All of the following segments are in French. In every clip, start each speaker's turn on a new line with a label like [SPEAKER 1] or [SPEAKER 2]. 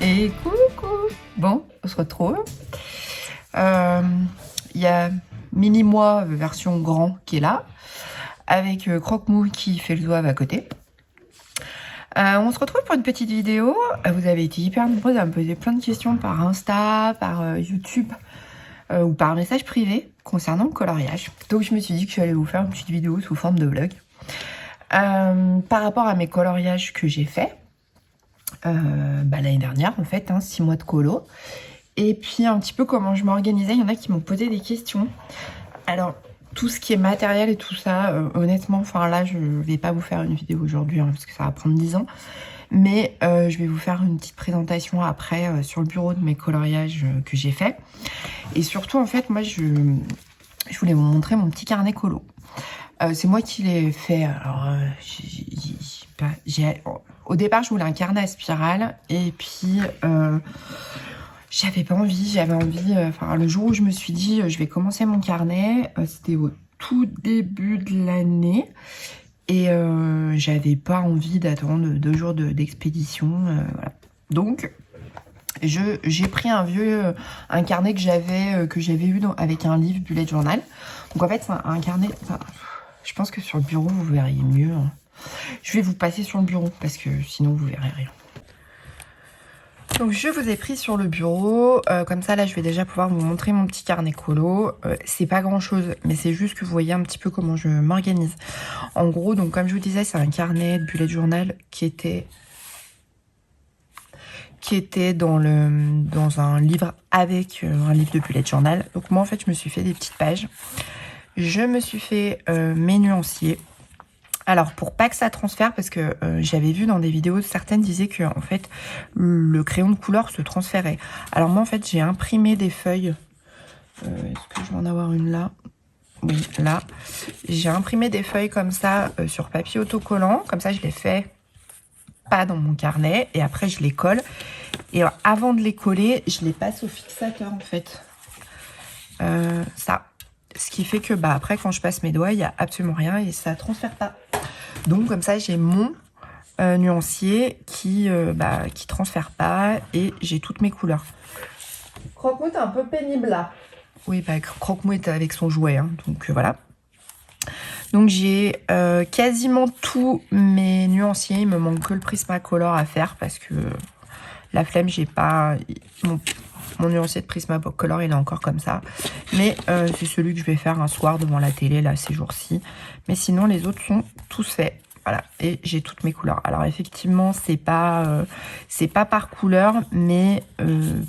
[SPEAKER 1] Et coucou. Bon, on se retrouve. Il y a Mini-moi version grand qui est là, avec Croque-Mou qui fait le doigt à côté. On se retrouve pour une petite vidéo. Vous avez été hyper nombreux à me poser plein de questions par Insta, par YouTube ou par message privé concernant le coloriage. Donc je me suis dit que j'allais vous faire une petite vidéo sous forme de vlog. Par rapport à mes coloriages que j'ai fait l'année dernière en fait, 6 mois de colo, et puis un petit peu comment je m'organisais. Il y en a qui m'ont posé des questions. Alors tout ce qui est matériel et tout ça, honnêtement, enfin là je vais pas vous faire une vidéo aujourd'hui parce que ça va prendre 10 ans, mais je vais vous faire une petite présentation après sur le bureau de mes coloriages que j'ai fait. Et surtout en fait moi je voulais vous montrer mon petit carnet colo. C'est moi qui l'ai fait. Alors, au départ, je voulais un carnet à spirale. Et puis, j'avais pas envie. Le jour où je me suis dit, je vais commencer mon carnet, c'était au tout début de l'année. Et j'avais pas envie d'attendre 2 jours d'expédition. Voilà. Donc, j'ai pris un carnet que j'avais eu avec un livre bullet journal. Donc, en fait, c'est un carnet... Je pense que sur le bureau, vous verriez mieux. Je vais vous passer sur le bureau parce que sinon, vous verrez rien. Donc, je vous ai pris sur le bureau. Comme ça, là, je vais déjà pouvoir vous montrer mon petit carnet colo. C'est pas grand-chose, mais c'est juste que vous voyez un petit peu comment je m'organise. En gros, donc comme je vous disais, c'est un carnet de bullet journal qui était dans un livre avec un livre de bullet journal. Donc, moi, en fait, je me suis fait des petites pages. Je me suis fait mes nuanciers. Alors, pour pas que ça transfère, parce que j'avais vu dans des vidéos, certaines disaient que en fait, le crayon de couleur se transférait. Alors moi, en fait, j'ai imprimé des feuilles. Est-ce que je vais en avoir une là? Oui, là. J'ai imprimé des feuilles comme ça sur papier autocollant. Comme ça, je les fais pas dans mon carnet. Et après, je les colle. Et avant de les coller, je les passe au fixateur, en fait. Ça. Ce qui fait que après, quand je passe mes doigts, il n'y a absolument rien et ça ne transfère pas. Donc, comme ça, j'ai mon nuancier qui transfère pas et j'ai toutes mes couleurs. Croque-Mou est un peu pénible là. Oui, Croque-Mou est avec son jouet. Donc, voilà. Donc, j'ai quasiment tous mes nuanciers. Il me manque que le Prismacolor à faire parce que la flemme, j'ai pas... Mon nuancier de Prismacolor, il est encore comme ça. Mais c'est celui que je vais faire un soir devant la télé, là, ces jours-ci. Mais sinon, les autres sont tous faits. Voilà. Et j'ai toutes mes couleurs. Alors, effectivement, c'est pas par couleur, mais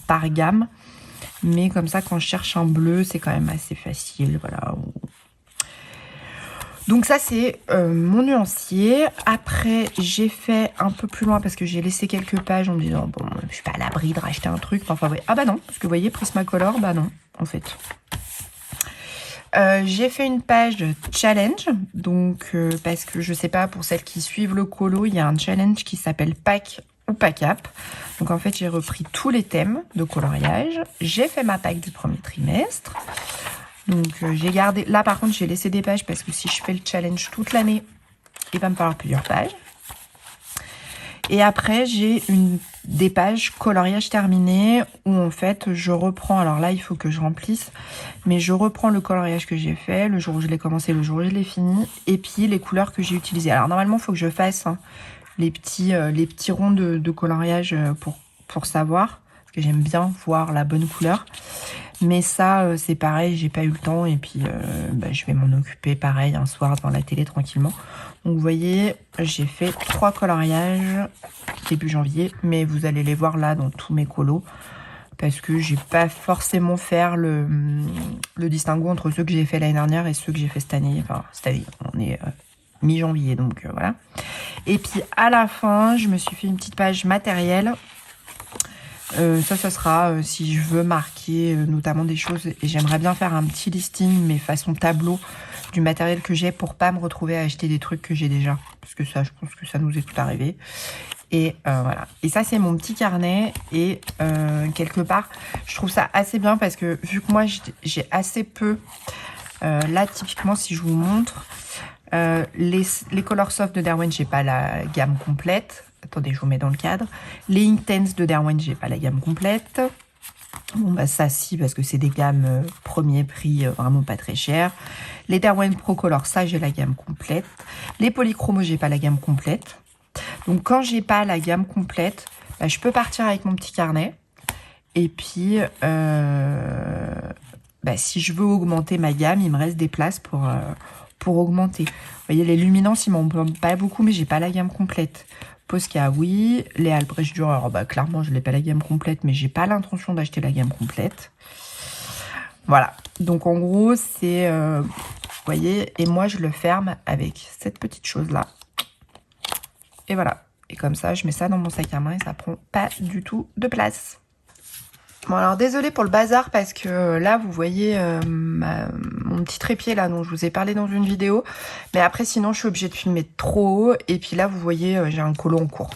[SPEAKER 1] par gamme. Mais comme ça, quand je cherche un bleu, c'est quand même assez facile. Voilà. Donc ça, c'est mon nuancier. Après, j'ai fait un peu plus loin parce que j'ai laissé quelques pages en me disant, bon, je suis pas à l'abri de racheter un truc. Enfin, oui. Ah bah non, parce que vous voyez, Prismacolor, bah non, en fait. J'ai fait une page challenge. Donc, parce que je sais pas, pour celles qui suivent le colo, il y a un challenge qui s'appelle Pack ou Pack Up. Donc, en fait, j'ai repris tous les thèmes de coloriage. J'ai fait ma pack du premier trimestre. Donc, j'ai gardé... Là, par contre, j'ai laissé des pages parce que si je fais le challenge toute l'année, il va me falloir plusieurs pages. Et après, j'ai des pages coloriage terminées où, en fait, je reprends... Alors là, il faut que je remplisse. Mais je reprends le coloriage que j'ai fait, le jour où je l'ai commencé, le jour où je l'ai fini. Et puis, les couleurs que j'ai utilisées. Alors, normalement, il faut que je fasse les petits ronds de coloriage pour savoir. Parce que j'aime bien voir la bonne couleur. Mais ça, c'est pareil, j'ai pas eu le temps. Et puis, je vais m'en occuper pareil un soir devant la télé tranquillement. Donc, vous voyez, j'ai fait 3 coloriages début janvier. Mais vous allez les voir là dans tous mes colos. Parce que j'ai pas forcément faire le distinguo entre ceux que j'ai fait l'année dernière et ceux que j'ai fait cette année. Enfin, cette année, on est mi-janvier, donc voilà. Et puis, à la fin, je me suis fait une petite page matérielle. Ça sera si je veux marquer notamment des choses, et j'aimerais bien faire un petit listing mais façon tableau du matériel que j'ai pour pas me retrouver à acheter des trucs que j'ai déjà, parce que ça, je pense que ça nous est tout arrivé. Et voilà, et ça c'est mon petit carnet. Et quelque part je trouve ça assez bien parce que vu que moi j'ai assez peu là, typiquement si je vous montre, Les Color Soft de Derwent, j'ai pas la gamme complète. Attendez, je vous mets dans le cadre. Les Intense de Derwent, j'ai pas la gamme complète. Bon, bah ça, si, parce que c'est des gammes premier prix, vraiment pas très chères. Les Derwent Pro Color, ça, j'ai la gamme complète. Les Polychromos, j'ai pas la gamme complète. Donc, quand j'ai pas la gamme complète, bah, je peux partir avec mon petit carnet. Et puis, bah, si je veux augmenter ma gamme, il me reste des places pour augmenter. Vous voyez, les luminances, ils m'en donnent pas beaucoup, mais j'ai pas la gamme complète. Posca, oui. Les Albrecht Dürer, alors bah, clairement, je n'ai pas la gamme complète, mais j'ai pas l'intention d'acheter la gamme complète. Voilà. Donc, en gros, c'est... vous voyez, et moi, je le ferme avec cette petite chose-là. Et voilà. Et comme ça, je mets ça dans mon sac à main et ça prend pas du tout de place. Bon, alors désolée pour le bazar parce que là vous voyez mon petit trépied là dont je vous ai parlé dans une vidéo, mais après sinon je suis obligée de filmer trop haut et puis là vous voyez j'ai un colo en cours.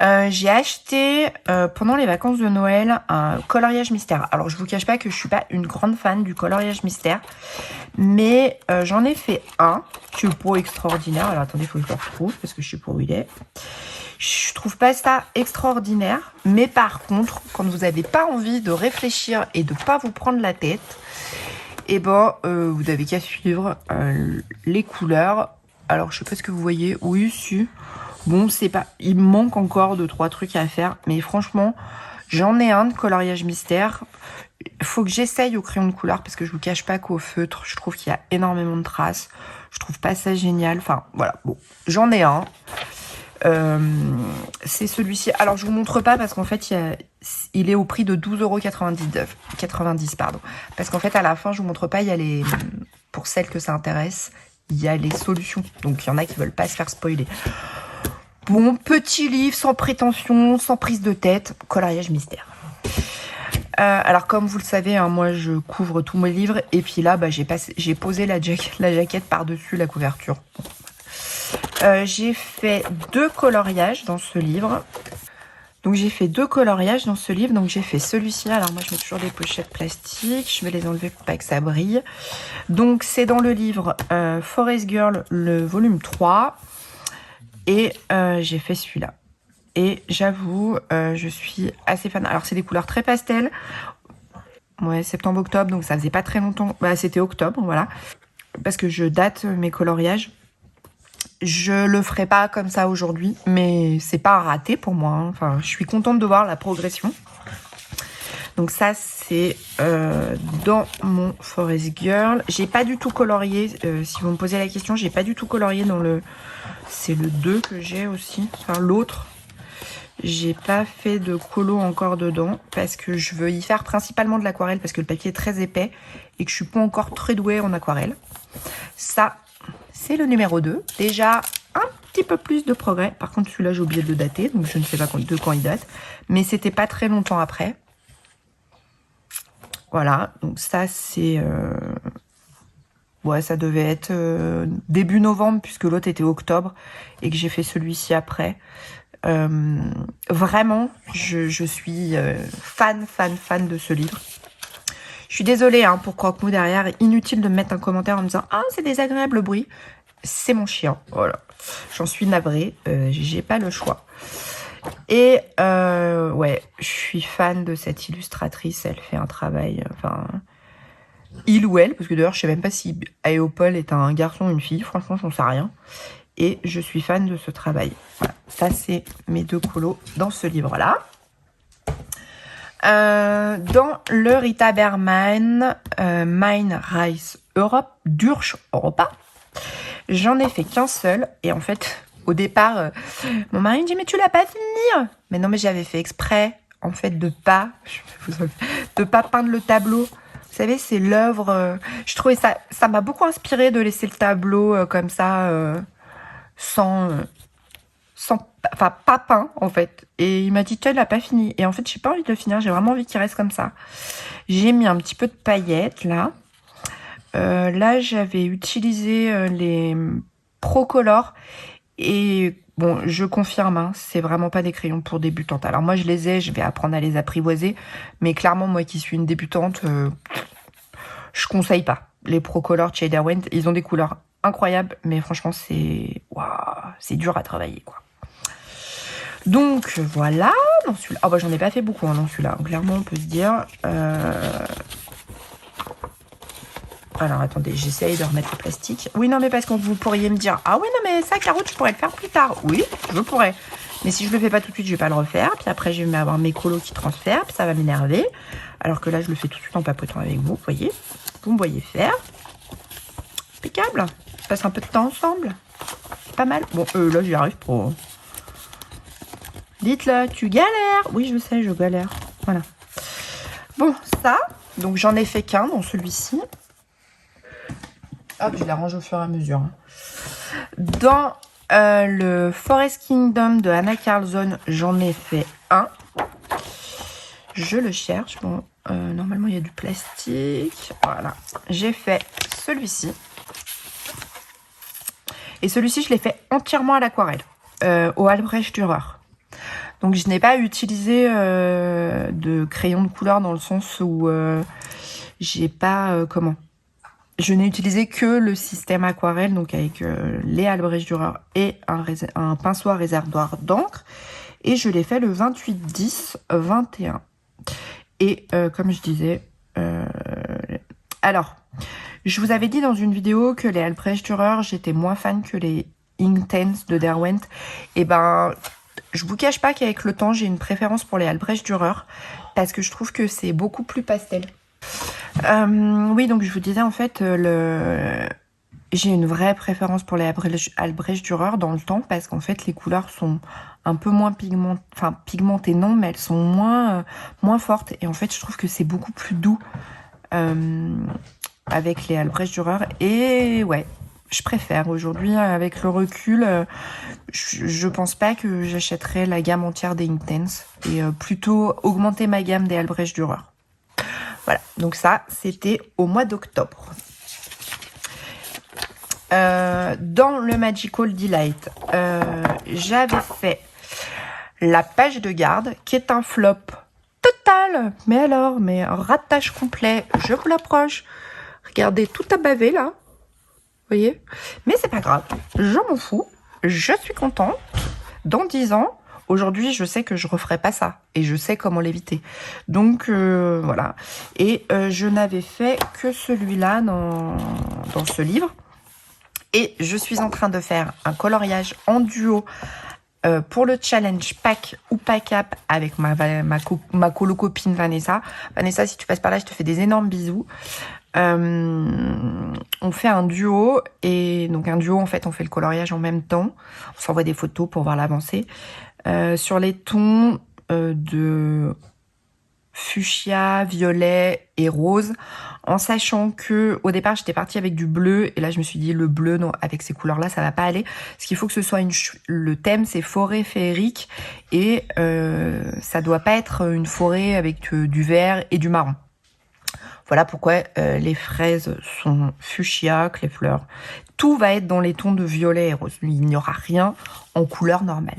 [SPEAKER 1] J'ai acheté pendant les vacances de Noël un coloriage mystère. Alors je vous cache pas que je suis pas une grande fan du coloriage mystère, mais j'en ai fait un qui est pas extraordinaire. Alors attendez, il faut que je le retrouve parce que je sais pas où il est. Je trouve pas ça extraordinaire, mais par contre, quand vous n'avez pas envie de réfléchir et de pas vous prendre la tête, et ben vous n'avez qu'à suivre les couleurs. Alors je sais pas ce que vous voyez, oui, si. Bon, c'est pas, il me manque encore 2-3 trucs à faire, mais franchement, j'en ai un de coloriage mystère. Il faut que j'essaye au crayon de couleur parce que je vous cache pas qu'au feutre, je trouve qu'il y a énormément de traces. Je trouve pas ça génial. Enfin, voilà. Bon, j'en ai un. C'est celui-ci. Alors, je vous montre pas parce qu'en fait, il est au prix de 12,90 €. Pardon. Parce qu'en fait, à la fin, je vous montre pas. Il y a les, pour celles que ça intéresse, il y a les solutions. Donc, il y en a qui veulent pas se faire spoiler. Bon, petit livre, sans prétention, sans prise de tête, coloriage mystère. Alors, comme vous le savez, hein, moi, je couvre tous mes livres. Et puis là, bah, j'ai posé la jaquette par-dessus la couverture. J'ai fait 2 coloriages dans ce livre. Donc, j'ai fait 2 coloriages dans ce livre. Donc, j'ai fait celui-ci. Alors, moi, je mets toujours des pochettes plastiques. Je vais les enlever pour pas que ça brille. Donc, c'est dans le livre Forest Girl, le volume 3. Et j'ai fait celui-là. Et j'avoue, je suis assez fan. Alors, c'est des couleurs très pastel. Ouais, septembre-octobre, donc ça faisait pas très longtemps. Bah, c'était octobre, voilà. Parce que je date mes coloriages. Je le ferai pas comme ça aujourd'hui, mais c'est pas un raté pour moi. Hein. Enfin, je suis contente de voir la progression. Donc ça, c'est dans mon Forest Girl. J'ai pas du tout colorié, si vous me posez la question, j'ai pas du tout colorié dans le... C'est le 2 que j'ai aussi, enfin l'autre. J'ai pas fait de colo encore dedans parce que je veux y faire principalement de l'aquarelle parce que le papier est très épais et que je suis pas encore très douée en aquarelle. Ça, c'est le numéro 2. Déjà un petit peu plus de progrès. Par contre, celui-là, j'ai oublié de le dater, donc je ne sais pas de quand il date. Mais c'était pas très longtemps après. Voilà, donc ça, c'est... Ouais, ça devait être début novembre puisque l'autre était octobre et que j'ai fait celui-ci après. Vraiment, je suis fan de ce livre. Je suis désolée hein, pour Croque-Mou derrière. Inutile de me mettre un commentaire en me disant « Ah, c'est désagréable le bruit ». C'est mon chien, voilà. J'en suis navrée, j'ai pas le choix. Et ouais, je suis fan de cette illustratrice. Elle fait un travail... Enfin, il ou elle, parce que d'ailleurs, je sais même pas si Aéopole est un garçon ou une fille. Franchement, j'en sais rien. Et je suis fan de ce travail. Voilà, ça c'est mes 2 colos dans ce livre-là. Dans le Rita Berman Mine Rice Europe, Durch Europa, j'en ai fait qu'un seul. Et en fait, au départ, mon mari me dit « Mais tu l'as pas fini ?» Mais non, mais j'avais fait exprès, en fait, de pas peindre le tableau. Vous savez, c'est l'œuvre... je trouvais ça... Ça m'a beaucoup inspiré de laisser le tableau comme ça... enfin pas peint en fait. Et il m'a dit tu l'as pas fini. Et en fait j'ai pas envie de le finir, j'ai vraiment envie qu'il reste comme ça. J'ai mis un petit peu de paillettes là. Là j'avais utilisé les Procolor et bon je confirme hein, c'est vraiment pas des crayons pour débutantes. Alors moi je les ai, je vais apprendre à les apprivoiser, mais clairement moi qui suis une débutante je conseille pas. Les Procolor chez Derwent, ils ont des couleurs incroyable, mais franchement, c'est dur à travailler, quoi. Donc, voilà. Dans celui-là, oh, bah, j'en ai pas fait beaucoup, hein, dans celui-là. Clairement, on peut se dire... Alors, attendez, j'essaye de remettre le plastique. Oui, non, mais parce que vous pourriez me dire, ah oui, non, mais ça, carotte, je pourrais le faire plus tard. Oui, je pourrais. Mais si je le fais pas tout de suite, je vais pas le refaire. Puis après, je vais avoir mes colos qui transfèrent. Puis ça va m'énerver. Alors que là, je le fais tout de suite en papotant avec vous. Vous voyez? Vous me voyez faire. Impeccable. On passe un peu de temps ensemble. C'est pas mal. Bon, là, j'y arrive pas. Dites-le, tu galères. Oui, je sais, je galère. Voilà. Bon, ça. Donc, j'en ai fait qu'un dans celui-ci. Hop, je les range au fur et à mesure. Hein. Dans le Forest Kingdom de Anna Carlson, j'en ai fait un. Je le cherche. Bon, normalement, il y a du plastique. Voilà. J'ai fait celui-ci. Et celui-ci, je l'ai fait entièrement à l'aquarelle, au Albrecht Dürer. Donc, je n'ai pas utilisé de crayon de couleur dans le sens où j'ai pas... comment je n'ai utilisé que le système aquarelle, donc avec les Albrecht Dürer et un pinceau à réservoir d'encre. Et je l'ai fait le 28-10-21. Et comme je disais... alors, je vous avais dit dans une vidéo que les Albrecht Dürer, j'étais moins fan que les Inktense de Derwent. Et ben, je vous cache pas qu'avec le temps, j'ai une préférence pour les Albrecht Dürer parce que je trouve que c'est beaucoup plus pastel. Oui, donc je vous disais en fait, j'ai une vraie préférence pour les Albrecht Dürer dans le temps parce qu'en fait les couleurs sont un peu moins pigmentées non, mais elles sont moins fortes et en fait je trouve que c'est beaucoup plus doux avec les Albrecht Dürer et ouais, je préfère aujourd'hui avec le recul. Je pense pas que j'achèterais la gamme entière des Inktense et plutôt augmenter ma gamme des Albrecht Dürer. Voilà, donc ça, c'était au mois d'octobre. Dans le Magical Delight, j'avais fait la page de garde, qui est un flop total. Mais alors, mais un ratage complet, je vous l'approche. Regardez, tout a bavé là. Vous voyez? Mais c'est pas grave, je m'en fous. Je suis contente. Dans 10 ans, aujourd'hui, je sais que je referai pas ça. Et je sais comment l'éviter. Donc, voilà. Et je n'avais fait que celui-là dans ce livre. Et je suis en train de faire un coloriage en duo pour le challenge Pack ou Pack Up avec ma colo-copine Vanessa. Vanessa, si tu passes par là, je te fais des énormes bisous. On fait un duo et donc un duo en fait on fait le coloriage en même temps, on s'envoie des photos pour voir l'avancée sur les tons de fuchsia, violet et rose, en sachant que au départ j'étais partie avec du bleu et là je me suis dit le bleu non, avec ces couleurs là ça va pas aller, ce qu'il faut que ce soit le thème c'est forêt féerique et ça doit pas être une forêt avec du vert et du marron. Voilà pourquoi les fraises sont fuchsia, que les fleurs. Tout va être dans les tons de violet et rose. Il n'y aura rien en couleur normale.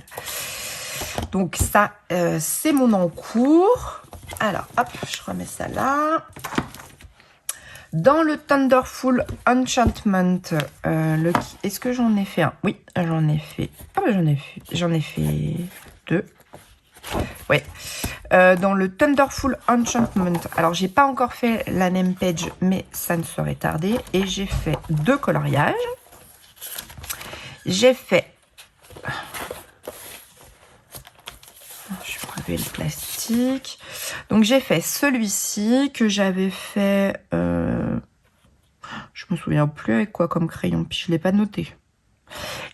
[SPEAKER 1] Donc ça, c'est mon encours. Alors, hop, je remets ça là. Dans le Thunderful Enchantment, est-ce que j'en ai fait un? Oui, j'en ai fait. Ah bah j'en ai fait 2. Oui. Dans le Thunderful Enchantment, alors j'ai pas encore fait la name page, mais ça ne serait tardé. Et j'ai fait 2 coloriages. J'ai fait... Je vais enlever le plastique. Donc j'ai fait celui-ci que j'avais fait... Je me souviens plus avec quoi comme crayon, puis je l'ai pas noté.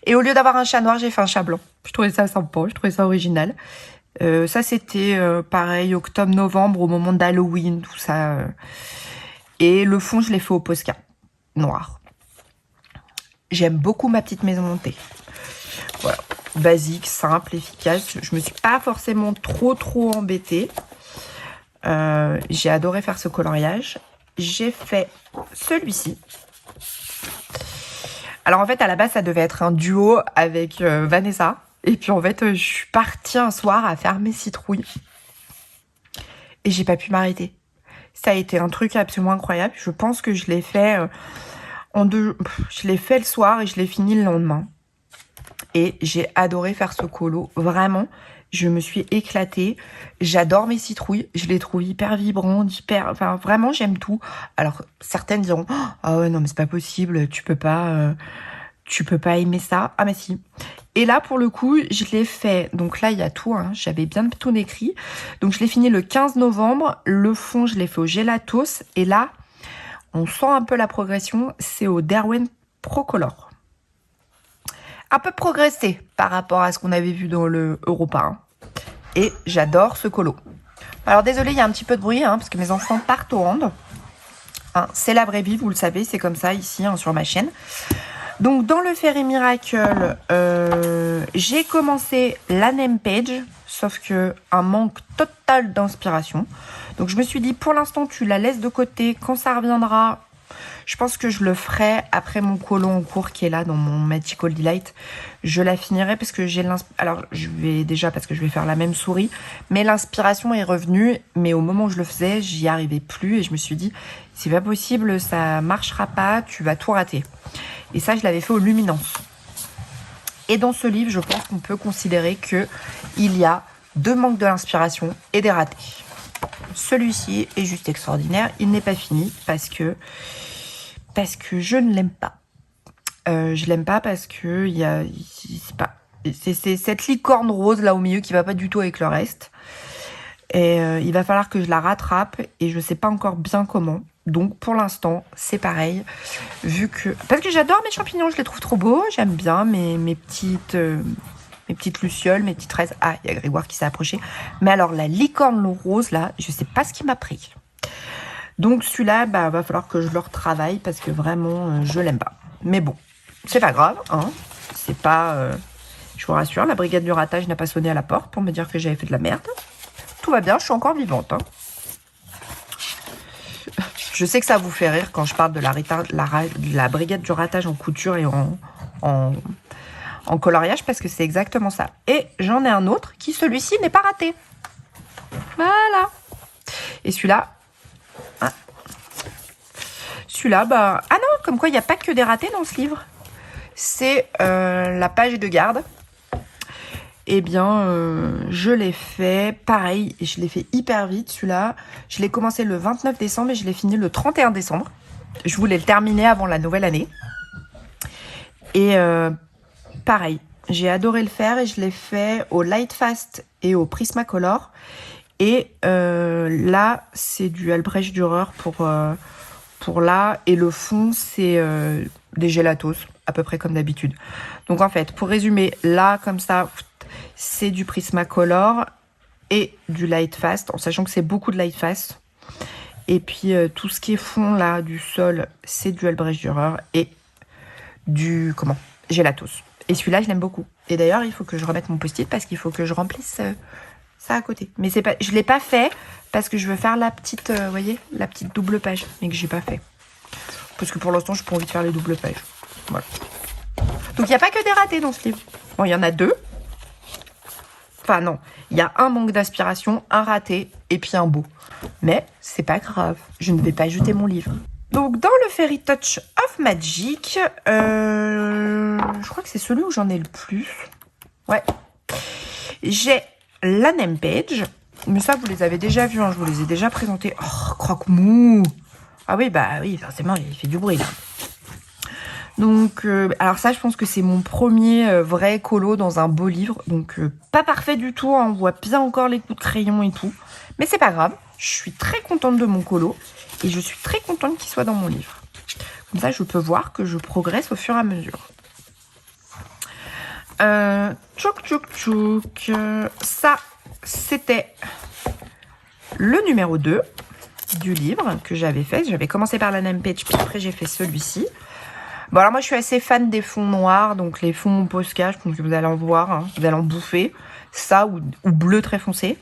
[SPEAKER 1] Et au lieu d'avoir un chat noir, j'ai fait un chat blanc. Je trouvais ça sympa, je trouvais ça original. Ça c'était pareil octobre-novembre au moment d'Halloween, tout ça. Et le fond je l'ai fait au Posca noir. J'aime beaucoup ma petite maison montée. Voilà, basique, simple, efficace. Je me suis pas forcément trop embêtée. J'ai adoré faire ce coloriage. J'ai fait celui-ci. Alors en fait à la base ça devait être un duo avec Vanessa. Et puis en fait, je suis partie un soir à faire mes citrouilles. Et j'ai pas pu m'arrêter. Ça a été un truc absolument incroyable. Je pense que je l'ai fait Je l'ai fait le soir et je l'ai fini le lendemain. Et j'ai adoré faire ce colo. Vraiment, je me suis éclatée. J'adore mes citrouilles. Je les trouve hyper vibrantes, Enfin, vraiment, j'aime tout. Alors, certaines diront, ah ouais, non, mais c'est pas possible. Tu peux pas aimer ça. Ah, mais si. Et là, pour le coup, je l'ai fait. Donc là, il y a tout. Hein, j'avais bien tout écrit. Donc, je l'ai fini le 15 novembre. Le fond, je l'ai fait au Gelatos. Et là, on sent un peu la progression. C'est au Derwent Procolor. Un peu progressé par rapport à ce qu'on avait vu dans le Europa 1. Et j'adore ce colo. Alors désolé, il y a un petit peu de bruit, parce que mes enfants partent au hand. C'est la vraie vie, vous le savez, c'est comme ça ici sur ma chaîne. Donc dans le Fairy Miracle, j'ai commencé la name page, sauf que un manque total d'inspiration. Donc je me suis dit, pour l'instant, tu la laisses de côté. Quand ça reviendra, je pense que je le ferai après mon colo en cours qui est là dans mon Magical Delight. Je la finirai parce que j'ai l'inspiration. Alors, parce que je vais faire la même souris. Mais l'inspiration est revenue. Mais au moment où je le faisais, j'y arrivais plus. Et je me suis dit, c'est pas possible, ça marchera pas, tu vas tout rater. Et ça, je l'avais fait aux Luminance. Et dans ce livre, je pense qu'on peut considérer qu'il y a 2 manques de l'inspiration et des ratés. Celui-ci est juste extraordinaire. Il n'est pas fini parce que je ne l'aime pas. Je l'aime pas parce que c'est cette licorne rose là au milieu qui va pas du tout avec le reste. Et il va falloir que je la rattrape et je sais pas encore bien comment. Donc pour l'instant, c'est pareil. Parce que j'adore mes champignons, je les trouve trop beaux. J'aime bien mes petites lucioles, mes petites fraises. Ah, il y a Grégoire qui s'est approché. Mais alors la licorne rose là, je sais pas ce qui m'a pris. Donc celui-là, va falloir que je le retravaille parce que vraiment, je l'aime pas. Mais bon, c'est pas grave. C'est pas... je vous rassure, la brigade du ratage n'a pas sonné à la porte pour me dire que j'avais fait de la merde. Tout va bien, je suis encore vivante. Je sais que ça vous fait rire quand je parle de la brigade du ratage en couture et en coloriage parce que c'est exactement ça. Et j'en ai un autre qui, celui-ci, n'est pas raté. Voilà. Et celui-là... Celui-là, ah non, comme quoi il n'y a pas que des ratés dans ce livre. C'est la page de garde. Eh bien, je l'ai fait pareil, et je l'ai fait hyper vite. Celui-là, je l'ai commencé le 29 décembre et je l'ai fini le 31 décembre. Je voulais le terminer avant la nouvelle année. Et pareil, j'ai adoré le faire et je l'ai fait au Lightfast et au Prismacolor. Et là, c'est du Albrecht Dürer pour là, et le fond, c'est des Gelatos, à peu près comme d'habitude. Donc en fait, pour résumer, là, comme ça, c'est du Prismacolor et du Lightfast, en sachant que c'est beaucoup de Lightfast. Et puis, tout ce qui est fond, là, du sol, c'est du Albrecht Dürer et du, Gelatos. Et celui-là, je l'aime beaucoup. Et d'ailleurs, il faut que je remette mon post-it parce qu'il faut que je remplisse ça à côté. Mais c'est pas, je l'ai pas fait parce que je veux faire la petite, vous voyez, la petite double page, mais que j'ai pas fait. Parce que pour l'instant, je n'ai pas envie de faire les doubles pages. Voilà. Donc, il n'y a pas que des ratés dans ce livre. Bon, il y en a 2. Enfin, non. Il y a un manque d'inspiration, un raté et puis un beau. Mais c'est pas grave. Je ne vais pas jeter mon livre. Donc, dans le Fairy Touch of Magic, je crois que c'est celui où j'en ai le plus. Ouais. J'ai la name page. Mais ça, vous les avez déjà vus, je vous les ai déjà présentés. Oh, croque-mou. Ah oui, oui, forcément, il fait du bruit, là. Donc, alors ça, je pense que c'est mon premier vrai colo dans un beau livre. Donc, pas parfait du tout, on voit bien encore les coups de crayon et tout. Mais c'est pas grave, je suis très contente de mon colo. Et je suis très contente qu'il soit dans mon livre. Comme ça, je peux voir que je progresse au fur et à mesure. Tchouk, tchouk, tchouk. Ça, c'était le numéro 2 du livre que j'avais fait. J'avais commencé par la name page, puis après j'ai fait celui-ci. Bon, alors moi je suis assez fan des fonds noirs, donc les fonds Posca, je pense que vous allez en voir, vous allez en bouffer. Ça ou bleu très foncé.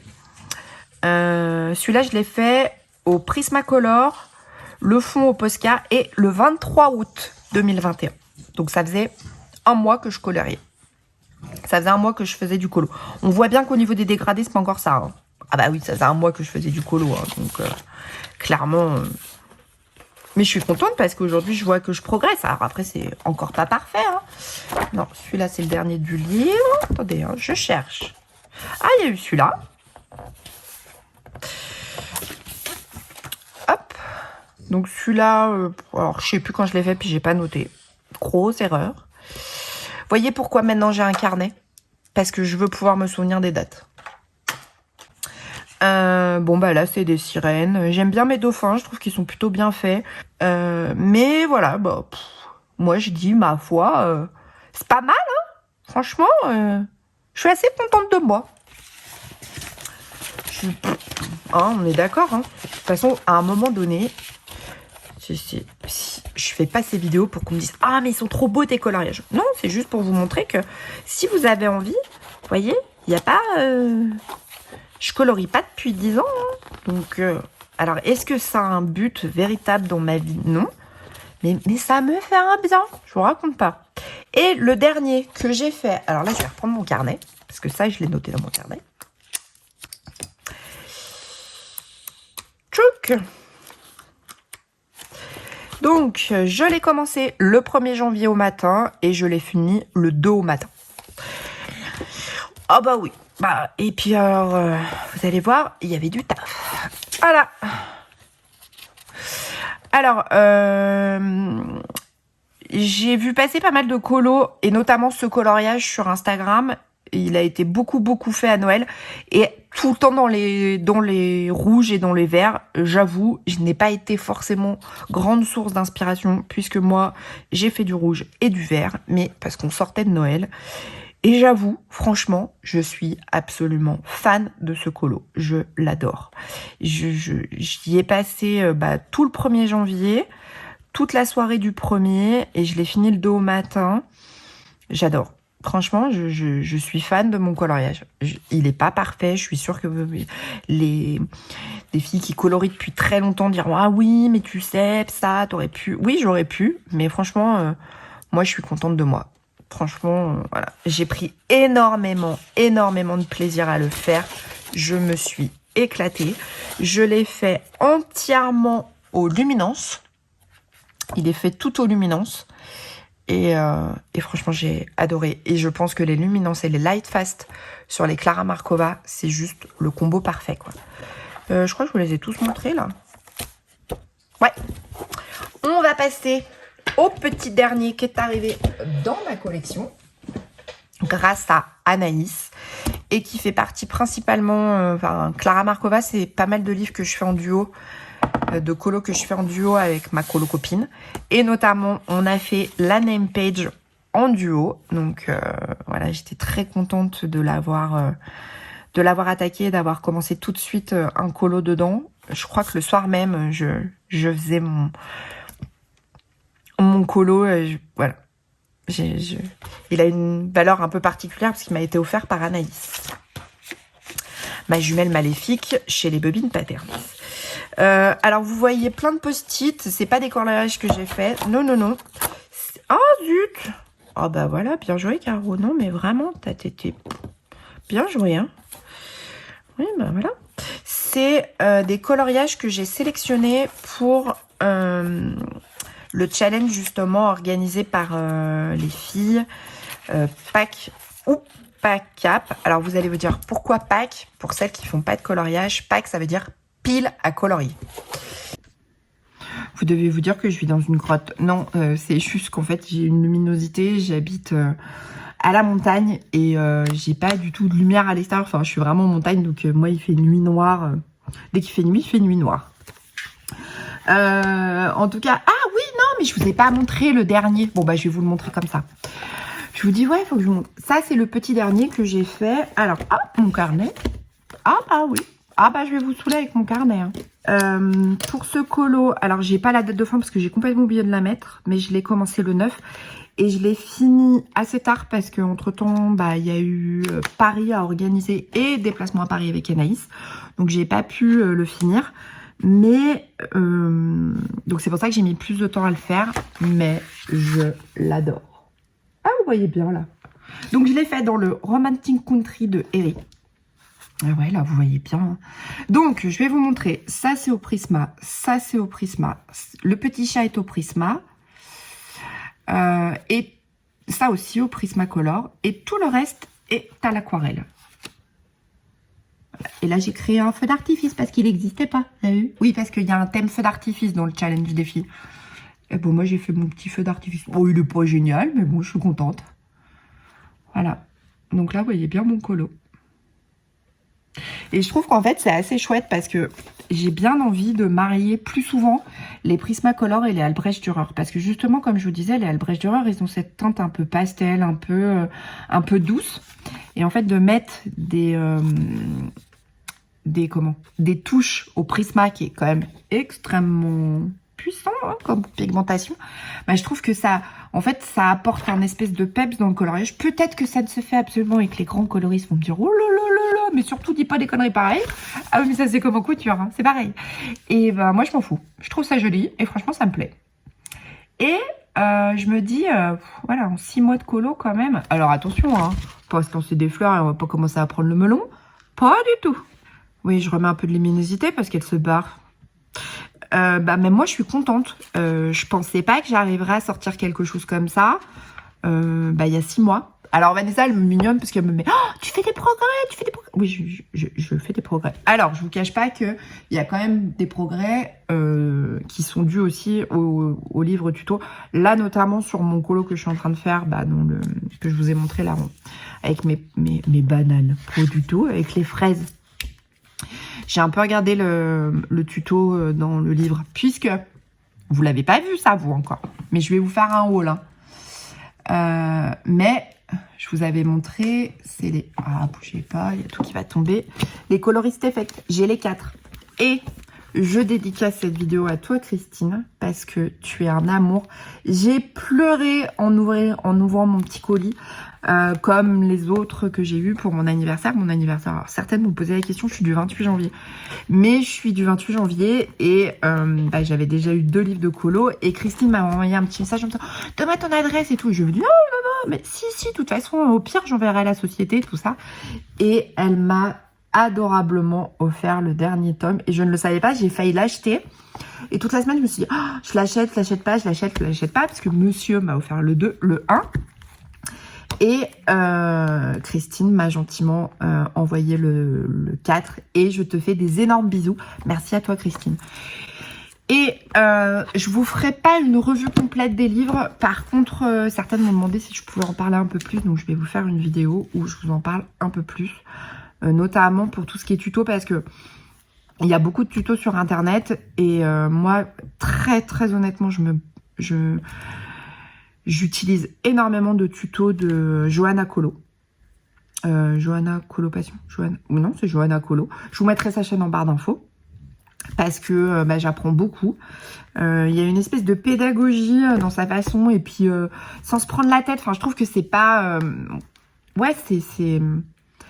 [SPEAKER 1] Celui-là je l'ai fait au Prismacolor, le fond au Posca et le 23 août 2021. Donc ça faisait un mois que je coloriais. Ça faisait un mois que je faisais du colo. On voit bien qu'au niveau des dégradés, c'est pas encore ça. Ah bah oui, ça faisait un mois que je faisais du colo. Donc clairement... Mais je suis contente parce qu'aujourd'hui, je vois que je progresse. Alors après, c'est encore pas parfait. Hein. Non, celui-là, c'est le dernier du livre. Attendez, hein, je cherche. Ah, il y a eu celui-là. Hop. Donc celui-là, alors je sais plus quand je l'ai fait, puis j'ai pas noté. Grosse erreur. Voyez pourquoi maintenant j'ai un carnet? Parce que je veux pouvoir me souvenir des dates. Bon bah là c'est des sirènes. J'aime bien mes dauphins, je trouve qu'ils sont plutôt bien faits. Mais voilà, bah, moi je dis ma foi, c'est pas mal, hein. Franchement, je suis assez contente de moi. Hein, on est d'accord, hein. De toute façon, à un moment donné, je fais pas ces vidéos pour qu'on me dise « Ah, mais ils sont trop beaux tes coloriages !» Non, c'est juste pour vous montrer que si vous avez envie, vous voyez, il n'y a pas... Je colorie pas depuis 10 ans. Hein. Donc, alors, est-ce que ça a un but véritable dans ma vie? Non. Mais ça me fait un bien. Je vous raconte pas. Et le dernier que j'ai fait... Alors là, je vais reprendre mon carnet. Parce que ça, je l'ai noté dans mon carnet. Tchouk. Donc, je l'ai commencé le 1er janvier au matin et je l'ai fini le 2 au matin. Ah bah oui. Bah, et puis alors, vous allez voir, il y avait du taf. Voilà. Alors, j'ai vu passer pas mal de colos, et notamment ce coloriage sur Instagram. Il a été beaucoup fait à Noël. Et tout le temps dans les rouges et dans les verts, j'avoue, je n'ai pas été forcément grande source d'inspiration, puisque moi, j'ai fait du rouge et du vert, mais parce qu'on sortait de Noël. Et j'avoue, franchement, je suis absolument fan de ce colo. Je l'adore. J'y ai passé tout le 1er janvier, toute la soirée du 1er, et je l'ai fini le 2 au matin. J'adore. Franchement, je suis fan de mon coloriage. Il n'est pas parfait. Je suis sûre que les filles qui colorient depuis très longtemps diront « Ah oui, mais tu sais, ça, t'aurais pu... » Oui, j'aurais pu, mais franchement, moi, je suis contente de moi. Franchement, voilà. J'ai pris énormément de plaisir à le faire. Je me suis éclatée. Je l'ai fait entièrement aux luminances. Il est fait tout aux luminances. Et franchement, j'ai adoré. Et je pense que les luminances et les light fast sur les Clara Markova, c'est juste le combo parfait, quoi. Je crois que je vous les ai tous montrés, là. Ouais. On va passer au petit dernier qui est arrivé dans ma collection grâce à Anaïs et qui fait partie principalement... Clara Markova, c'est pas mal de livres que je fais en duo, de colo que je fais en duo avec ma colo copine. Et notamment, on a fait la name page en duo. Donc voilà, j'étais très contente de l'avoir attaqué et d'avoir commencé tout de suite un colo dedans. Je crois que le soir même, je faisais mon colo. Voilà. Il a une valeur un peu particulière parce qu'il m'a été offert par Anaïs. Ma jumelle maléfique chez les Bobines Patterns. Alors, vous voyez plein de post-it. C'est pas des coloriages que j'ai fait. Non. Oh, zut. Oh, bah voilà. Bien joué, Caro. Non, mais vraiment, t'as été bien joué, hein. Oui, bah voilà. C'est des coloriages que j'ai sélectionnés pour le challenge, justement, organisé par les filles. Pack ou Pack-Cap. Alors, vous allez vous dire, pourquoi Pack? Pour celles qui font pas de coloriage, Pack, ça veut dire pile à colorier. Vous devez vous dire que je vis dans une grotte. Non, c'est juste qu'en fait, j'ai une luminosité. J'habite à la montagne et j'ai pas du tout de lumière à l'extérieur. Enfin, je suis vraiment en montagne, donc moi, il fait nuit noire. Dès qu'il fait nuit, il fait nuit noire. En tout cas... Ah oui, non, mais je vous ai pas montré le dernier. Bon, bah, je vais vous le montrer comme ça. Je vous dis, ouais, il faut que je vous montre. Ça, c'est le petit dernier que j'ai fait. Alors, hop, mon carnet. Ah, bah oui. Ah, bah, je vais vous saouler avec mon carnet. Hein. Pour ce colo, alors, j'ai pas la date de fin parce que j'ai complètement oublié de la mettre. Mais je l'ai commencé le 9. Et je l'ai fini assez tard parce qu'entre-temps, bah, il y a eu Paris à organiser et déplacement à Paris avec Anaïs. Donc, j'ai pas pu le finir. Mais, donc c'est pour ça que j'ai mis plus de temps à le faire. Mais je l'adore. Ah, vous voyez bien là. Donc, je l'ai fait dans le Romantic Country de Eric. Ah ouais, là, vous voyez bien. Donc, je vais vous montrer. Ça, c'est au Prisma. Ça, c'est au Prisma. Le petit chat est au Prisma. Et ça aussi au Prismacolor. Et tout le reste est à l'aquarelle. Et là, j'ai créé un feu d'artifice parce qu'il n'existait pas. Vous avez vu? Oui, parce qu'il y a un thème feu d'artifice dans le challenge défi. Et bon, moi, j'ai fait mon petit feu d'artifice. Bon, il est pas génial, mais bon, je suis contente. Voilà. Donc là, vous voyez bien mon colo. Et je trouve qu'en fait, c'est assez chouette parce que j'ai bien envie de marier plus souvent les Prismacolor et les Albrecht Dürer. Parce que justement, comme je vous disais, les Albrecht Dürer, ils ont cette teinte un peu pastel, un peu douce. Et en fait, de mettre des touches au Prisma qui est quand même extrêmement puissant hein, comme pigmentation, bah, je trouve que ça, en fait, ça apporte un espèce de peps dans le coloriage. Peut-être que ça ne se fait absolument et que les grands coloristes vont me dire oh là là là là, mais surtout dis pas des conneries pareilles. Ah oui, mais ça c'est comme en couture, hein, c'est pareil. Et bah moi je m'en fous. Je trouve ça joli et franchement ça me plaît. Et je me dis, voilà, en 6 mois de colo quand même. Alors attention, hein, pas se lancer des fleurs et on va pas commencer à prendre le melon. Pas du tout. Oui, je remets un peu de luminosité parce qu'elle se barre. Bah, même moi, je suis contente. Je pensais pas que j'arriverais à sortir quelque chose comme ça bah, il y a 6 mois. Alors, Vanessa, elle me mignonne parce qu'elle me met « Oh, tu fais des progrès, tu fais des progrès !» Oui, je fais des progrès. Alors, je vous cache pas qu'il y a quand même des progrès qui sont dus aussi au livre tuto. Là, notamment sur mon colo que je suis en train de faire, bah, que je vous ai montré là, avec mes bananes, pas du tout, avec les fraises. J'ai un peu regardé le tuto dans le livre, puisque vous l'avez pas vu ça, vous, encore. Mais je vais vous faire un haul. Hein. Mais je vous avais montré, c'est les... Ah, bougez pas, il y a tout qui va tomber. Les coloristes effect, j'ai les 4. Et je dédicace cette vidéo à toi, Christine, parce que tu es un amour. J'ai pleuré en ouvrant mon petit colis. Comme les autres que j'ai eu pour mon anniversaire. Mon anniversaire, alors certaines m'ont posé la question, je suis du 28 janvier. Mais je suis du 28 janvier et bah, j'avais déjà eu 2 livres de colo et Christine m'a envoyé un petit message en me disant « Donne-moi ton adresse et tout ». Je lui ai dit « Non, non, non, mais si, de toute façon, au pire, j'enverrai à la société, tout ça ». Et elle m'a adorablement offert le dernier tome et je ne le savais pas, j'ai failli l'acheter. Et toute la semaine, je me suis dit oh, « Je l'achète pas, je l'achète pas » parce que monsieur m'a offert le 1. Et Christine m'a gentiment envoyé le 4 et je te fais des énormes bisous. Merci à toi, Christine. Et je vous ferai pas une revue complète des livres. Par contre, certaines m'ont demandé si je pouvais en parler un peu plus. Donc, je vais vous faire une vidéo où je vous en parle un peu plus. Notamment pour tout ce qui est tuto parce que il y a beaucoup de tutos sur Internet. Et moi, très honnêtement, j'utilise énormément de tutos de Johanna Colo. Johanna Colo Passion. Non, c'est Johanna Colo. Je vous mettrai sa chaîne en barre d'infos. Parce que bah, j'apprends beaucoup. Il y a une espèce de pédagogie dans sa façon. Et puis, sans se prendre la tête. Enfin, je trouve que c'est pas... ouais,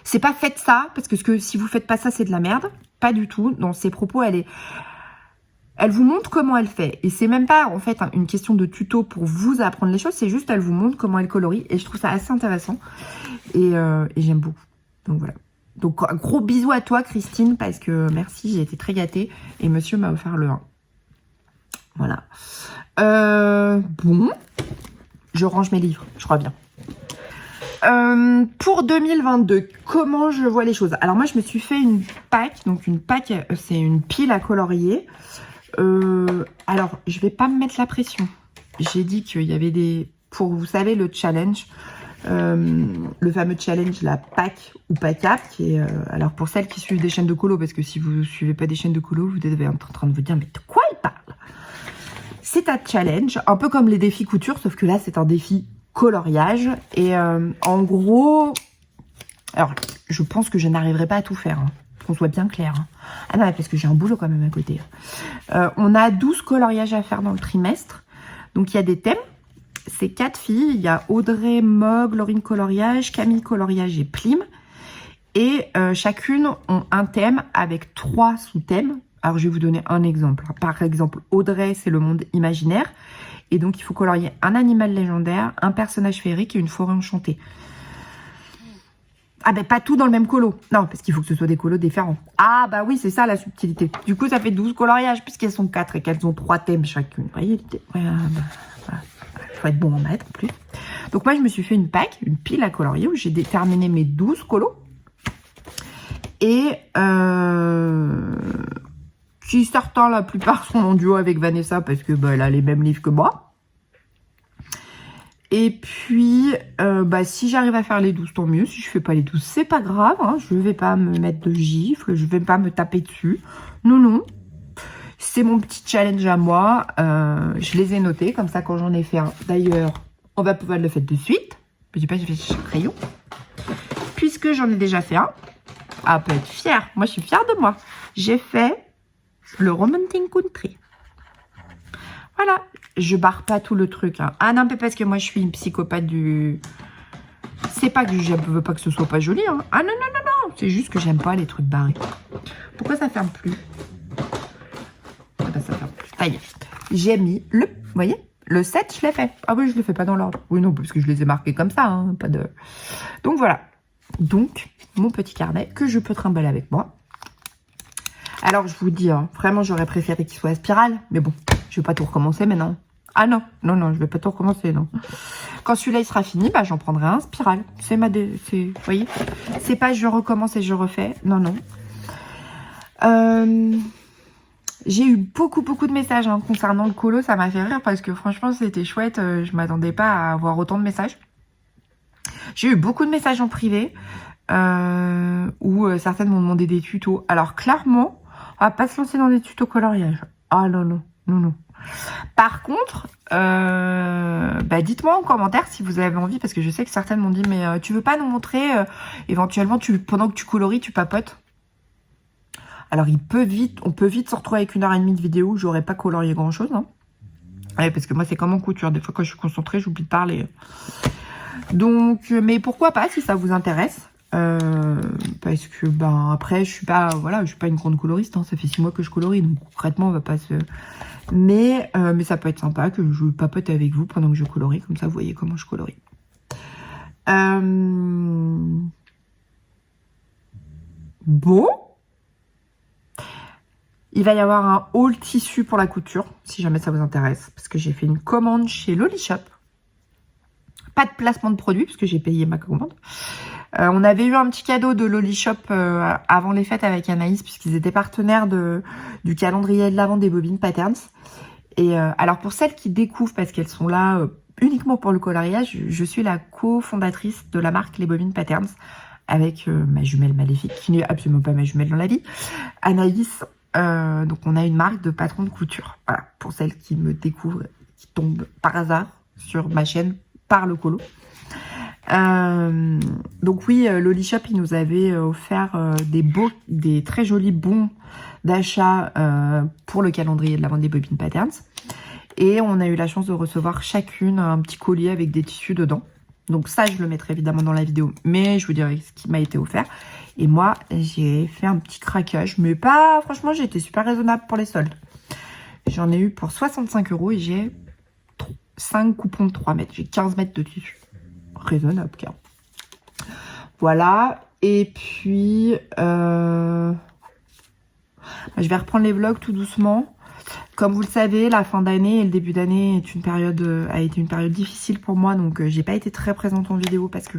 [SPEAKER 1] c'est pas faites ça. Parce que si vous faites pas ça, c'est de la merde. Pas du tout. Dans ses propos, elle vous montre comment elle fait. Et c'est même pas, en fait, une question de tuto pour vous apprendre les choses. C'est juste, elle vous montre comment elle colorie. Et je trouve ça assez intéressant. Et j'aime beaucoup. Donc, voilà. Donc, un gros bisou à toi, Christine, parce que merci, j'ai été très gâtée. Et monsieur m'a offert le 1. Voilà. Bon. Je range mes livres, je crois bien. Pour 2022, comment je vois les choses? Alors, moi, je me suis fait une pack. Donc, une pack, c'est une pile à colorier. Alors, je vais pas me mettre la pression. J'ai dit qu'il y avait des... Pour, vous savez, le challenge, le fameux challenge, la PAC ou PACAP, qui est... alors, pour celles qui suivent des chaînes de colo, parce que si vous ne suivez pas des chaînes de colo, vous devez être en train de vous dire, mais de quoi il parle? C'est un challenge, un peu comme les défis couture, sauf que là, c'est un défi coloriage. Et en gros... Alors, je pense que je n'arriverai pas à tout faire, hein. Qu'on soit bien clair. Hein. Ah non, parce que j'ai un boulot quand même à côté. On a 12 coloriages à faire dans le trimestre. Donc, il y a des thèmes. C'est 4 filles. Il y a Audrey, Mog, Laurine Coloriage, Camille Coloriage et Plim. Et chacune ont un thème avec 3 sous-thèmes. Alors, je vais vous donner un exemple. Par exemple, Audrey, c'est le monde imaginaire. Et donc, il faut colorier un animal légendaire, un personnage féerique et une forêt enchantée. Ah ben pas tout dans le même colo. Non, parce qu'il faut que ce soit des colos différents. Ah bah oui, c'est ça la subtilité. Du coup, ça fait 12 coloriages puisqu'elles sont 4 et qu'elles ont 3 thèmes chacune. Vous voyez l'idée? Voilà. Il faut être bon en maths en plus. Donc moi, je me suis fait une pile à colorier où j'ai déterminé mes 12 colos. Et qui certains, la plupart, sont en duo avec Vanessa parce que bah, elle a les mêmes livres que moi. Et puis, bah, si j'arrive à faire les 12, tant mieux. Si je fais pas les 12, c'est pas grave. Hein. Je vais pas me mettre de gifles. Je vais pas me taper dessus. Non, non. C'est mon petit challenge à moi. Je les ai notés. Comme ça, quand j'en ai fait un. D'ailleurs, on va pouvoir le faire de suite. Je dis pas, j'ai fait chaque crayon. Puisque j'en ai déjà fait un. Ah, peut être fière. Moi, je suis fière de moi. J'ai fait le Romantic Country. Voilà. Je barre pas tout le truc. Hein. Ah non, mais parce que moi, je suis une psychopathe du... C'est pas que je veux pas que ce soit pas joli. Hein. Ah non, non, non, non. C'est juste que j'aime pas les trucs barrés. Pourquoi ça ferme plus? Ah bah, ça ferme plus. Ça y est. J'ai mis le... Vous voyez? Le 7, je l'ai fait. Ah oui, je le fais pas dans l'ordre. Oui, non, parce que je les ai marqués comme ça. Hein, pas de... Donc, voilà. Donc, mon petit carnet que je peux trimballer avec moi. Alors, je vous dis, hein, vraiment, j'aurais préféré qu'il soit à spirale. Mais bon, je vais pas tout recommencer maintenant. Ah non, non, non, je vais pas tout recommencer, non. Quand celui-là, il sera fini, bah, j'en prendrai un spirale. C'est ma... Vous voyez? C'est pas je recommence et je refais. Non, non. J'ai eu beaucoup de messages hein, concernant le colo. Ça m'a fait rire parce que franchement, c'était chouette. Je m'attendais pas à avoir autant de messages. J'ai eu beaucoup de messages en privé où certaines m'ont demandé des tutos. Alors, clairement, on va pas se lancer dans des tutos coloriage. Ah non, non, non, non. Par contre, bah dites-moi en commentaire si vous avez envie, parce que je sais que certaines m'ont dit, mais tu veux pas nous montrer, éventuellement, pendant que tu colories, tu papotes. Alors, on peut vite se retrouver avec 1h30 de vidéo où j'aurais pas colorié grand-chose. Hein. Ouais, parce que moi, c'est comme en couture. Des fois, quand je suis concentrée, j'oublie de parler. Donc, mais pourquoi pas, si ça vous intéresse. Parce que, ben, après, je suis pas une grande coloriste. Hein. Ça fait 6 mois que je colorie, donc concrètement, on va pas se... Mais ça peut être sympa que je papote avec vous pendant que je colorie. Comme ça, vous voyez comment je colorie. Bon. Il va y avoir un haul tissu pour la couture, si jamais ça vous intéresse. Parce que j'ai fait une commande chez Loli Shop. Pas de placement de produit, parce que j'ai payé ma commande. On avait eu un petit cadeau de Loli Shop avant les fêtes avec Anaïs, puisqu'ils étaient partenaires du calendrier de l'Avent des Bobines Patterns. Et alors pour celles qui découvrent, parce qu'elles sont là uniquement pour le coloriage, je suis la cofondatrice de la marque Les Bobines Patterns, avec ma jumelle maléfique, qui n'est absolument pas ma jumelle dans la vie, Anaïs. Donc on a une marque de patron de couture. Voilà, pour celles qui me découvrent, qui tombent par hasard sur ma chaîne par le colo. Donc oui, Loli Shop, il nous avait offert des très jolis bons d'achat pour le calendrier de la vente des Bobines Patterns. Et on a eu la chance de recevoir chacune un petit collier avec des tissus dedans. Donc ça, je le mettrai évidemment dans la vidéo, mais je vous dirai ce qui m'a été offert. Et moi, j'ai fait un petit craquage, mais pas... Franchement, j'ai été super raisonnable pour les soldes. J'en ai eu pour 65 € et j'ai 5 coupons de 3 mètres. J'ai 15 mètres de tissu. Raisonnable, car. Voilà. Et puis... je vais reprendre les vlogs tout doucement. Comme vous le savez, la fin d'année et le début d'année a été une période difficile pour moi. Donc, j'ai pas été très présente en vidéo parce que...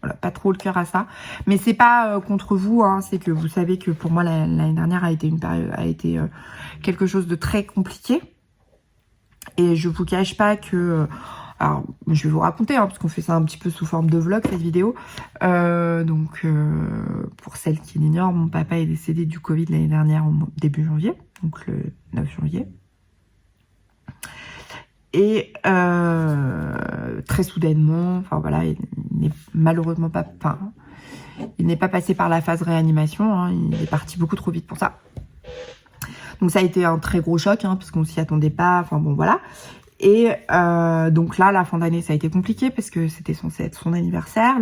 [SPEAKER 1] Voilà, pas trop le cœur à ça. Mais c'est pas contre vous, hein, c'est que vous savez que pour moi, l'année dernière a été quelque chose de très compliqué. Et je vous cache pas que... alors, je vais vous raconter, hein, parce qu'on fait ça un petit peu sous forme de vlog, cette vidéo. Pour celles qui l'ignorent, mon papa est décédé du Covid l'année dernière, au début janvier. Donc, le 9 janvier. Et très soudainement, enfin voilà, il n'est malheureusement pas... Enfin, il n'est pas passé par la phase réanimation, hein, il est parti beaucoup trop vite pour ça. Donc ça a été un très gros choc, hein, parce qu'on s'y attendait pas, enfin bon voilà. Et donc là, la fin d'année, ça a été compliqué, parce que c'était censé être son anniversaire,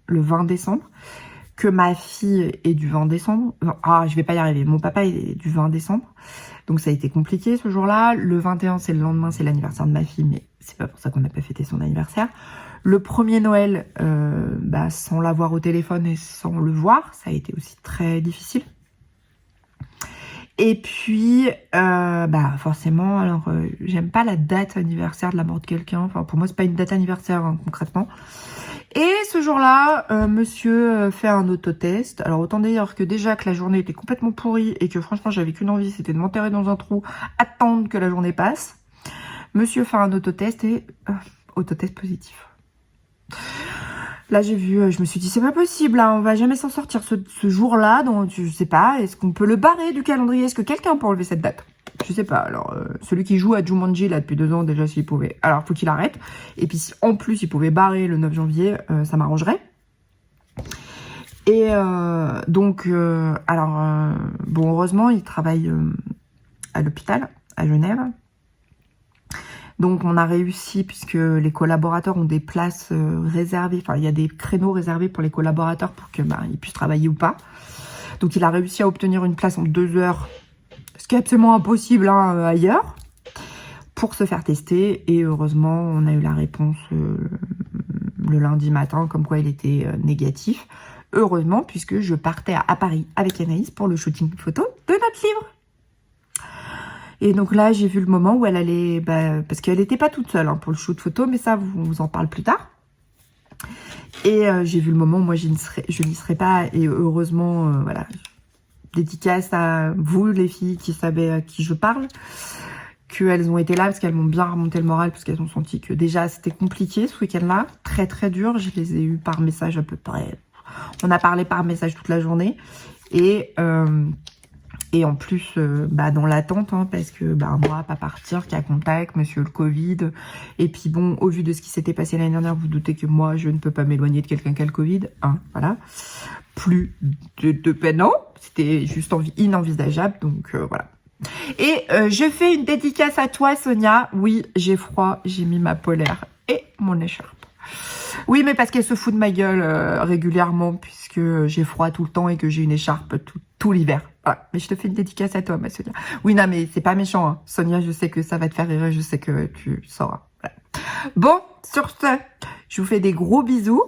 [SPEAKER 1] le 20 décembre, que ma fille est du 20 décembre. Ah, je vais pas y arriver, mon papa est du 20 décembre. Donc ça a été compliqué ce jour-là. Le 21, c'est le lendemain, c'est l'anniversaire de ma fille, mais c'est pas pour ça qu'on n'a pas fêté son anniversaire. Le premier Noël, sans l'avoir au téléphone et sans le voir, ça a été aussi très difficile. Et puis, forcément, alors, j'aime pas la date anniversaire de la mort de quelqu'un. Enfin, pour moi, c'est pas une date anniversaire, hein, concrètement. Et ce jour-là, monsieur fait un autotest. Alors, autant dire que déjà que la journée était complètement pourrie et que franchement, j'avais qu'une envie, c'était de m'enterrer dans un trou, attendre que la journée passe. Monsieur fait un autotest et autotest positif. Là, j'ai vu, je me suis dit, c'est pas possible, hein, on va jamais s'en sortir ce jour-là, donc je sais pas, est-ce qu'on peut le barrer du calendrier? Est-ce que quelqu'un peut enlever cette date? Je sais pas, alors, celui qui joue à Jumanji, là, depuis 2 ans, déjà, s'il pouvait, alors, faut qu'il arrête. Et puis, si en plus, il pouvait barrer le 9 janvier, ça m'arrangerait. Et heureusement, il travaille à l'hôpital, à Genève. Donc on a réussi, puisque les collaborateurs ont des places réservées, enfin il y a des créneaux réservés pour les collaborateurs pour que ils puissent travailler ou pas. Donc il a réussi à obtenir une place en 2 heures, ce qui est absolument impossible ailleurs, pour se faire tester. Et heureusement, on a eu la réponse le lundi matin, comme quoi il était négatif. Heureusement, puisque je partais à Paris avec Anaïs pour le shooting photo de notre livre. Et donc là, j'ai vu le moment où elle allait... parce qu'elle n'était pas toute seule pour le shoot photo, mais ça, on vous en parle plus tard. Et j'ai vu le moment où moi, je n'y serais pas. Et heureusement, voilà, dédicace à vous, les filles qui savaient à qui je parle, qu'elles ont été là, parce qu'elles m'ont bien remonté le moral, parce qu'elles ont senti que déjà, c'était compliqué ce week-end-là, très très dur. Je les ai eues par message à peu près. On a parlé par message toute la journée. Et en plus, dans l'attente, parce que moi, pas partir, cas contact, monsieur le Covid. Et puis bon, au vu de ce qui s'était passé l'année dernière, vous vous doutez que moi, je ne peux pas m'éloigner de quelqu'un qui a le Covid. Voilà. Plus de peine, non. C'était juste inenvisageable, donc voilà. Et je fais une dédicace à toi, Sonia. Oui, j'ai froid, j'ai mis ma polaire et mon écharpe. Oui, mais parce qu'elle se fout de ma gueule régulièrement, puisque j'ai froid tout le temps et que j'ai une écharpe tout l'hiver. Voilà. Mais je te fais une dédicace à toi, ma Sonia. Oui, non, mais c'est pas méchant. Sonia, je sais que ça va te faire rire, je sais que tu sauras. Voilà. Bon, sur ce, je vous fais des gros bisous.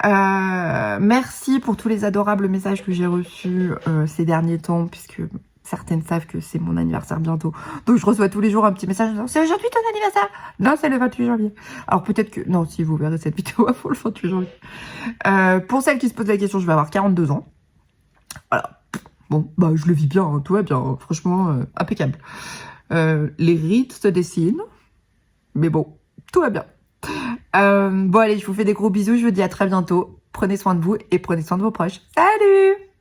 [SPEAKER 1] Merci pour tous les adorables messages que j'ai reçus ces derniers temps, puisque... certaines savent que c'est mon anniversaire bientôt. Donc je reçois tous les jours un petit message en disant « C'est aujourd'hui ton anniversaire ?» Non, c'est le 28 janvier. Alors peut-être que... Non, si vous verrez cette vidéo avant le 28 janvier. Pour celles qui se posent la question, je vais avoir 42 ans. Voilà. Bon, je le vis bien, tout va bien. Franchement, impeccable. Les rites se dessinent. Mais bon, tout va bien. Bon, allez, je vous fais des gros bisous. Je vous dis à très bientôt. Prenez soin de vous et prenez soin de vos proches. Salut!